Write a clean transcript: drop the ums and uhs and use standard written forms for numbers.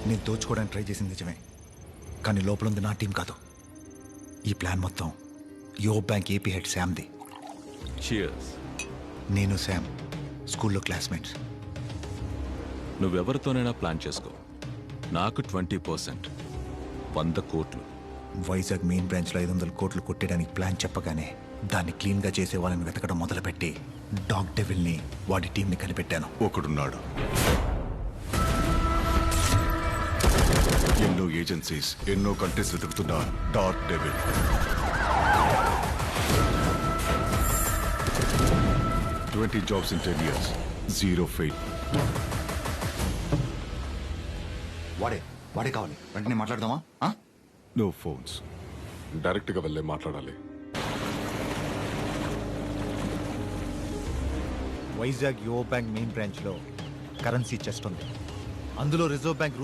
నేను దోచుకోవడానికి ట్రై చేసింది నిజమే, కానీ లోపల ఉంది నా టీం కాదు. ఈ ప్లాన్ మొత్తం యో బ్యాంక్ ఏపీ హెడ్ శామ్ది. Cheers. నేను శామ్ స్కూల్లో క్లాస్మేట్స్. నువ్వెవరితోనైనా ప్లాన్ చేసుకో, నాకు 20%, 100 కోట్లు. వైజాగ్ మెయిన్ బ్రాంచ్లో 500 కోట్లు కొట్టేయడానికి ప్లాన్ చెప్పగానే దాన్ని క్లీన్గా చేసే వాళ్ళని వెతకడం మొదలుపెట్టి డాగ్ డెవిల్ని వాడి టీంని కనిపెట్టాను. ఒకడున్నాడు. ఎన్నో ఏజెన్సీస్, ఎన్నో కంట్రీస్ వెతుకుతున్న dark devil. $20 jobs in 10 years, 0 fail. వాడే కావాలి, వెంటనే మాట్లాడదామా? No phones. డైరెక్ట్గా వెళ్ళే మాట్లాడాలి. వైజాగ్ యో బ్యాంక్ మెయిన్ బ్రాంచ్లో కరెన్సీ చెస్ట్ ఉంది. అందులో రిజర్వ్ బ్యాంక్